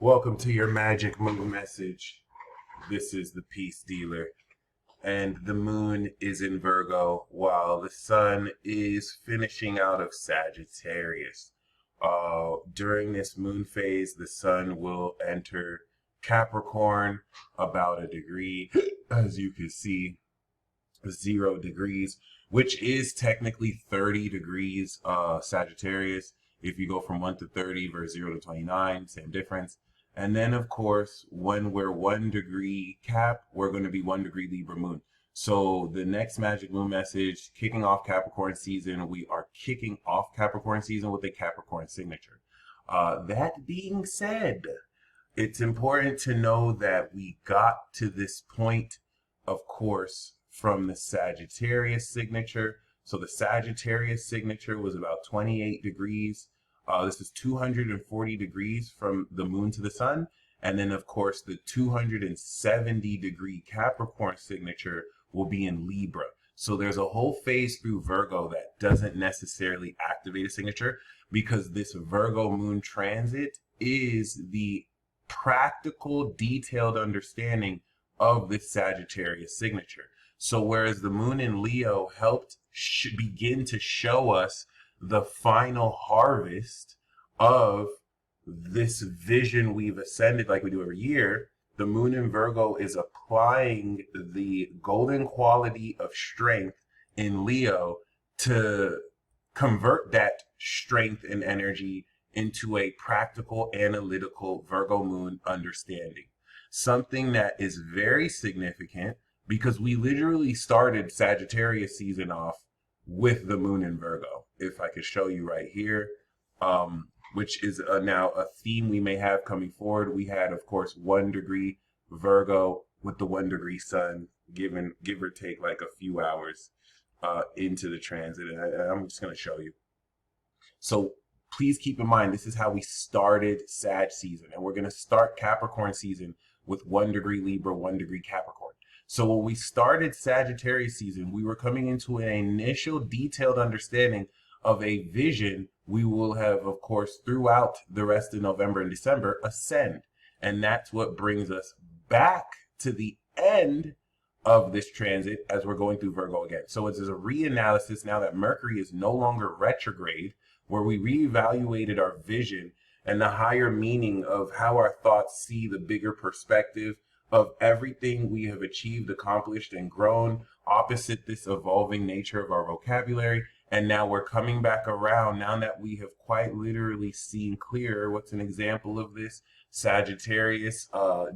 Welcome to your magic moon message. This is the peace dealer, and the moon is in Virgo while the sun is finishing out of Sagittarius. During this moon phase, the sun will enter Capricorn about a degree, as you can see, 0 degrees, which is technically 30 degrees Sagittarius. If you go from 1 to 30 versus 0 to 29, same difference. And then, of course, when we're 1 degree Cap, we're going to be 1 degree Libra moon. So the next magic moon message, kicking off Capricorn season, we are kicking off Capricorn season with a Capricorn signature. That being said, it's important to know that we got to this point, of course, from the Sagittarius signature. So the Sagittarius signature was about 28 degrees. This is 240 degrees from the moon to the sun. And then, of course, the 270-degree Capricorn signature will be in Libra. So there's a whole phase through Virgo that doesn't necessarily activate a signature because this Virgo moon transit is the practical, detailed understanding of this Sagittarius signature. So whereas the moon in Leo helped begin to show us the final harvest of this vision we've ascended like we do every year, the moon in Virgo is applying the golden quality of strength in Leo to convert that strength and energy into a practical, analytical Virgo moon understanding. Something that is very significant because we literally started Sagittarius season off with the moon in Virgo. If I could show you right here, which is now a theme we may have coming forward. We had, of course, 1 degree Virgo with the 1 degree sun, give or take like a few hours into the transit. And I'm just going to show you. So please keep in mind, this is how we started Sag season. And we're going to start Capricorn season with 1 degree Libra, 1 degree Capricorn. So when we started Sagittarius season, we were coming into an initial detailed understanding of a vision we will have, of course, throughout the rest of November and December, ascend. And that's what brings us back to the end of this transit as we're going through Virgo again. So it's a reanalysis now that Mercury is no longer retrograde, where we reevaluated our vision and the higher meaning of how our thoughts see the bigger perspective of everything we have achieved, accomplished, and grown, opposite this evolving nature of our vocabulary. And now we're coming back around now that we have quite literally seen clearer. What's an example of this? Sagittarius.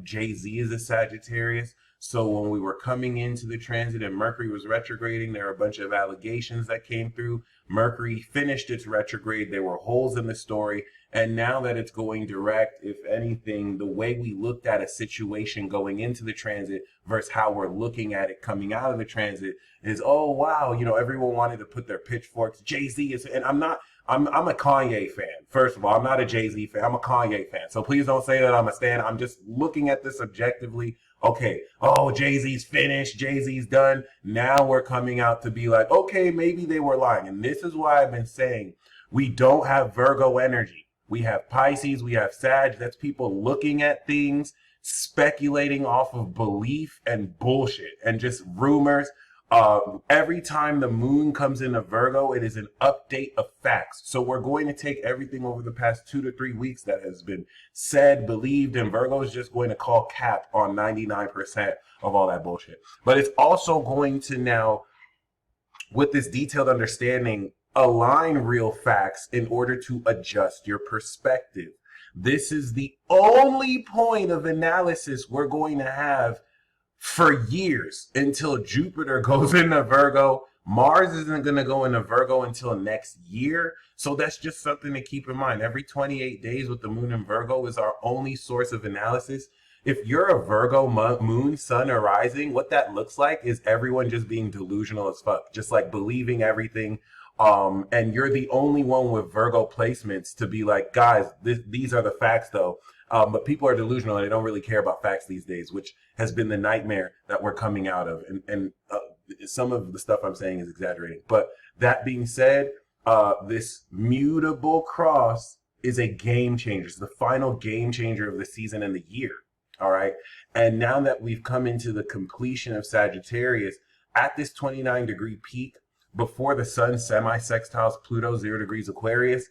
Jay-Z is a Sagittarius. So when we were coming into the transit and Mercury was retrograding, there were a bunch of allegations that came through. Mercury finished its retrograde. There were holes in the story. And now that it's going direct, if anything, the way we looked at a situation going into the transit versus how we're looking at it coming out of the transit is, oh, wow, everyone wanted to put their pitchforks. Jay-Z is, and I'm a Kanye fan. First of all, I'm not a Jay-Z fan. I'm a Kanye fan. So please don't say that I'm a stan. I'm just looking at this objectively. Okay, oh, Jay-Z's finished, Jay-Z's done. Now we're coming out to be like, okay, maybe they were lying. And this is why I've been saying we don't have Virgo energy. We have Pisces, we have Sag. That's people looking at things, speculating off of belief and bullshit and just rumors. Every time the moon comes into Virgo, it is an update of facts. So we're going to take everything over the past 2 to 3 weeks that has been said, believed, and Virgo is just going to call cap on 99% of all that bullshit. But it's also going to now, with this detailed understanding, align real facts in order to adjust your perspective. This is the only point of analysis we're going to have for years until Jupiter goes into Virgo. Mars isn't going to go into Virgo until next year. So that's just something to keep in mind. Every 28 days with the moon in Virgo is our only source of analysis. If you're a Virgo moon, sun, or rising, what that looks like is everyone just being delusional as fuck, just like believing everything. And you're the only one with Virgo placements to be like, guys, these are the facts though. But people are delusional and they don't really care about facts these days, which has been the nightmare that we're coming out of. And some of the stuff I'm saying is exaggerating. But that being said, this mutable cross is a game changer. It's the final game changer of the season and the year. All right. And now that we've come into the completion of Sagittarius at this 29-degree peak before the sun semi-sextiles Pluto 0 degrees Aquarius,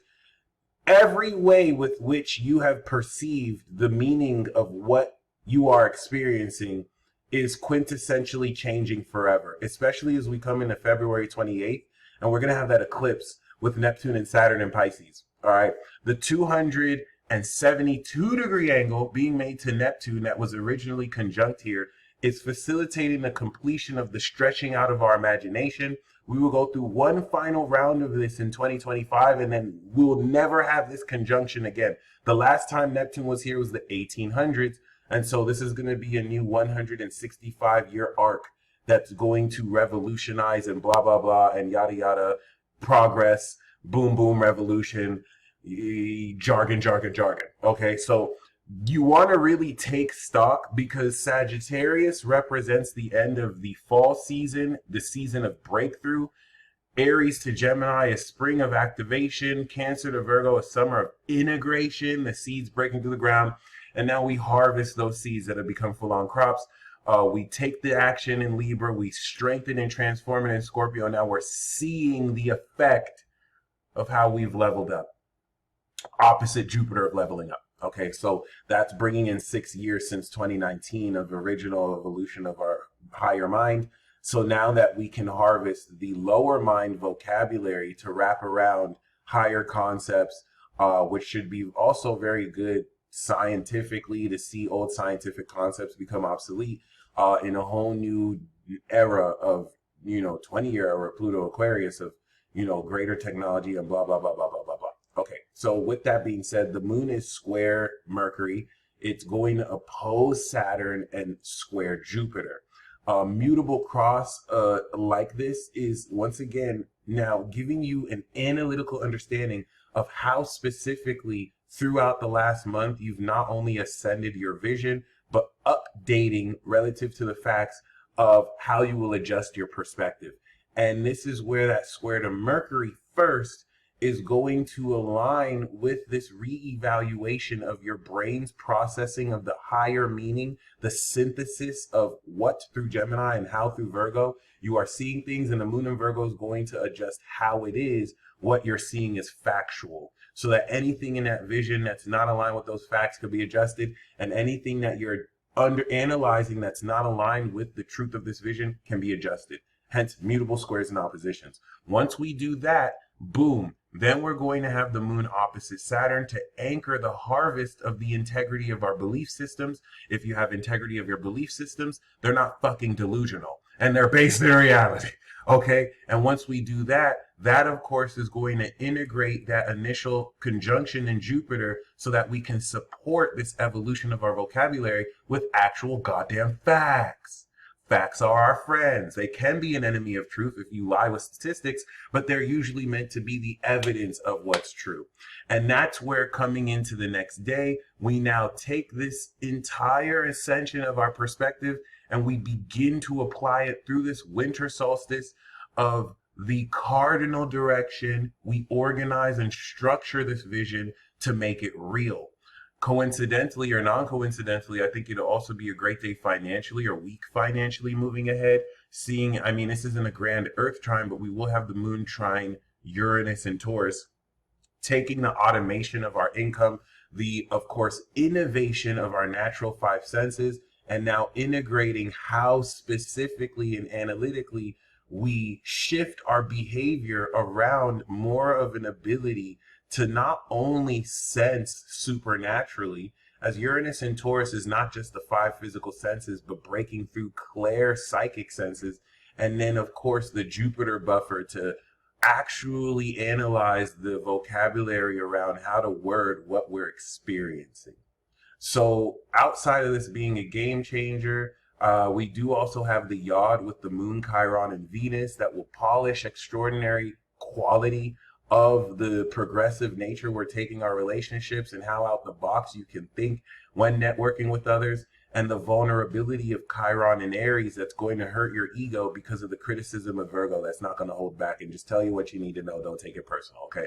every way with which you have perceived the meaning of what you are experiencing is quintessentially changing forever, especially as we come into February 28th, and we're going to have that eclipse with Neptune and Saturn in Pisces. All right. The 272-degree angle being made to Neptune that was originally conjunct here is facilitating the completion of the stretching out of our imagination. We will go through one final round of this in 2025, and then we will never have this conjunction again. The last time Neptune was here was the 1800s, and so this is going to be a new 165-year arc that's going to revolutionize and blah, blah, blah, and yada, yada, progress, boom, boom, revolution, jargon, jargon, jargon. Okay, so you want to really take stock because Sagittarius represents the end of the fall season, the season of breakthrough. Aries to Gemini, a spring of activation. Cancer to Virgo, a summer of integration, the seeds breaking through the ground. And now we harvest those seeds that have become full-on crops. We take the action in Libra, we strengthen and transform it in Scorpio. Now we're seeing the effect of how we've leveled up. Opposite Jupiter of leveling up. Okay, so that's bringing in 6 years since 2019 of original evolution of our higher mind. So now that we can harvest the lower mind vocabulary to wrap around higher concepts, which should be also very good scientifically to see old scientific concepts become obsolete in a whole new era of, 20-year era Pluto Aquarius of, greater technology and blah, blah, blah, blah, blah, blah, blah. Okay, so with that being said, the moon is square Mercury. It's going to oppose Saturn and square Jupiter. Mutable cross like this is, once again, now giving you an analytical understanding of how specifically throughout the last month you've not only ascended your vision, but updating relative to the facts of how you will adjust your perspective. And this is where that square to Mercury first is going to align with this reevaluation of your brain's processing of the higher meaning, the synthesis of what through Gemini and how through Virgo. You are seeing things, and the moon in Virgo is going to adjust how it is. What you're seeing is factual, so that anything in that vision that's not aligned with those facts could be adjusted, and anything that you're under analyzing that's not aligned with the truth of this vision can be adjusted. Hence, mutable squares and oppositions. Once we do that, boom, then we're going to have the moon opposite Saturn to anchor the harvest of the integrity of our belief systems. If you have integrity of your belief systems, they're not fucking delusional and they're based in reality. Okay. And once we do that, that of course is going to integrate that initial conjunction in Jupiter so that we can support this evolution of our vocabulary with actual goddamn facts. Facts are our friends. They can be an enemy of truth if you lie with statistics, but they're usually meant to be the evidence of what's true. And that's where, coming into the next day, we now take this entire ascension of our perspective and we begin to apply it through this winter solstice of the cardinal direction. We organize and structure this vision to make it real. Coincidentally or non-coincidentally, I think it'll also be a great day financially or week financially moving ahead. Seeing, I mean, this isn't a grand Earth trine, but we will have the moon trine Uranus and Taurus, taking the automation of our income, the, of course, innovation of our natural five senses, and now integrating how specifically and analytically we shift our behavior around more of an ability to not only sense supernaturally, as Uranus and Taurus is not just the five physical senses, but breaking through clair psychic senses. And then, of course, the Jupiter buffer to actually analyze the vocabulary around how to word what we're experiencing. So outside of this being a game changer, we do also have the Yod with the Moon, Chiron, and Venus that will polish extraordinary quality of the progressive nature we're taking our relationships and how out the box you can think when networking with others, and the vulnerability of Chiron and Aries that's going to hurt your ego because of the criticism of Virgo that's not going to hold back and just tell you what you need to know. Don't take it personal, okay?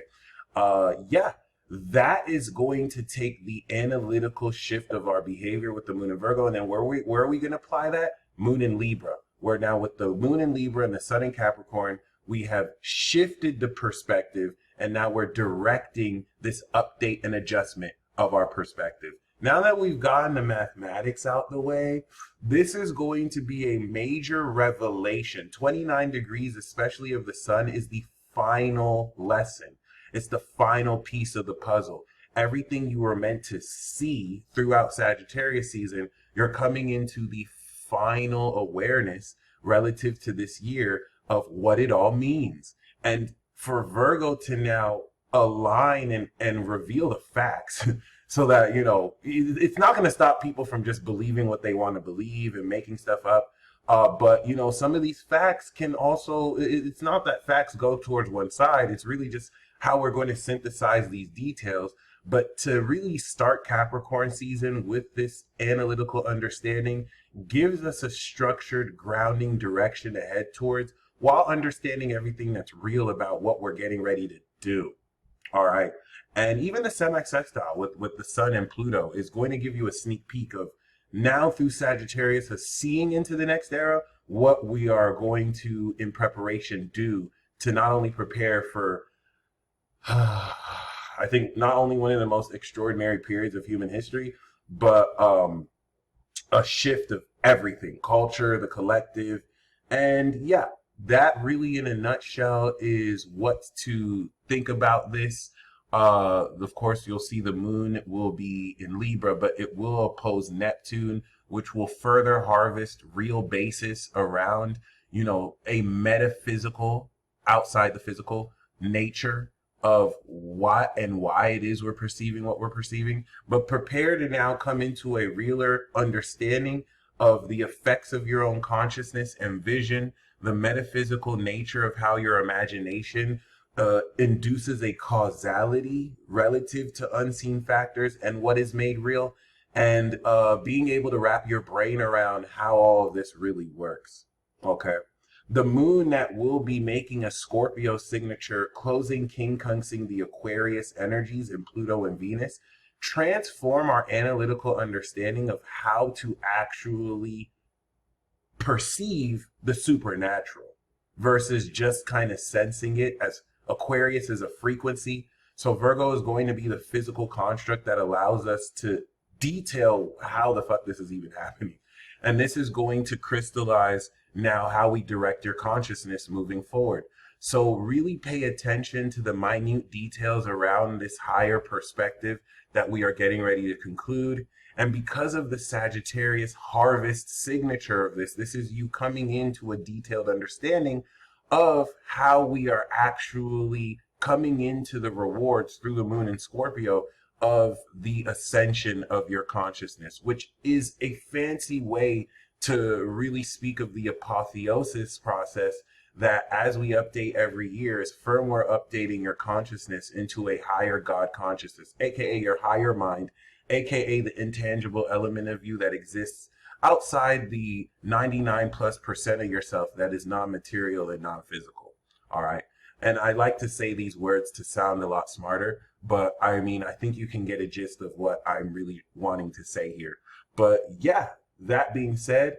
Yeah, that is going to take the analytical shift of our behavior with the moon in Virgo. And then where are we going to apply that? Moon in Libra. Where now with the moon in Libra and the sun in Capricorn, we have shifted the perspective, and now we're directing this update and adjustment of our perspective. Now that we've gotten the mathematics out the way, this is going to be a major revelation. 29 degrees, especially of the sun, is the final lesson. It's the final piece of the puzzle. Everything you were meant to see throughout Sagittarius season, you're coming into the final awareness relative to this year of what it all means. And for Virgo to now align and reveal the facts so that, you know, it's not going to stop people from just believing what they want to believe and making stuff up. But, you know, some of these facts can also, it's not that facts go towards one side. It's really just how we're going to synthesize these details. But to really start Capricorn season with this analytical understanding gives us a structured grounding direction to head towards, while understanding everything that's real about what we're getting ready to do. All right. And even the semi-sextile with the sun and Pluto is going to give you a sneak peek of now through Sagittarius, seeing into the next era, what we are going to, in preparation, do to not only prepare for, I think, not only one of the most extraordinary periods of human history, but a shift of everything, culture, the collective. And yeah, that really in a nutshell is what to think about this. Of course, you'll see the moon will be in Libra, but it will oppose Neptune, which will further harvest real basis around, you know, a metaphysical, outside the physical nature of what and why it is we're perceiving what we're perceiving, but prepare to now come into a realer understanding of the effects of your own consciousness and vision, the metaphysical nature of how your imagination induces a causality relative to unseen factors and what is made real, and being able to wrap your brain around how all of this really works. Okay. The moon that will be making a Scorpio signature, closing quincunxing the Aquarius energies in Pluto and Venus, transform our analytical understanding of how to actually perceive the supernatural versus just kind of sensing it, as Aquarius is a frequency. So Virgo is going to be the physical construct that allows us to detail how the fuck this is even happening. And this is going to crystallize now how we direct your consciousness moving forward. So really pay attention to the minute details around this higher perspective that we are getting ready to conclude. And because of the Sagittarius harvest signature of this, this is you coming into a detailed understanding of how we are actually coming into the rewards through the moon in Scorpio of the ascension of your consciousness, which is a fancy way to really speak of the apotheosis process that, as we update every year, is firmware updating your consciousness into a higher God consciousness, aka your higher mind, aka the intangible element of you that exists outside the 99+% of yourself that is non-material and non-physical. All right. And I like to say these words to sound a lot smarter, but I mean, I think you can get a gist of what I'm really wanting to say here. But yeah, that being said,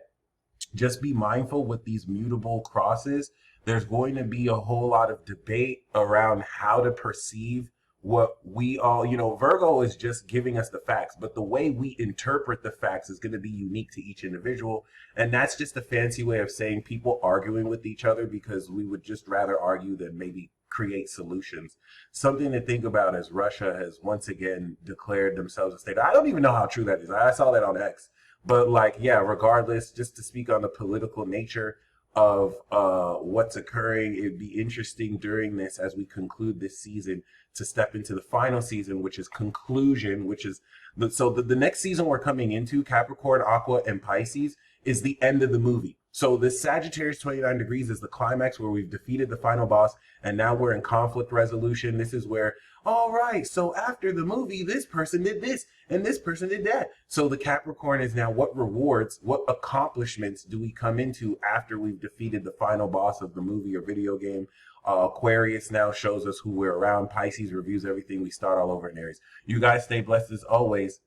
just be mindful with these mutable crosses. There's going to be a whole lot of debate around how to perceive what we all, you know, Virgo is just giving us the facts, but the way we interpret the facts is going to be unique to each individual. And that's just a fancy way of saying people arguing with each other because we would just rather argue than maybe create solutions. Something to think about as Russia has once again declared themselves a state. I don't even know how true that is. I saw that on X. But like, yeah, regardless, just to speak on the political nature of what's occurring, it'd be interesting during this, as we conclude this season, to step into the final season, which is conclusion, which is the next season we're coming into, Capricorn, Aqua, and Pisces, is the end of the movie. So the Sagittarius 29 degrees is the climax where we've defeated the final boss, and now we're in conflict resolution. This is where, all right, so after the movie, this person did this and this person did that. So the Capricorn is now what rewards, what accomplishments do we come into after we've defeated the final boss of the movie or video game? Aquarius now shows us who we're around. Pisces reviews everything. We start all over in Aries. You guys stay blessed as always.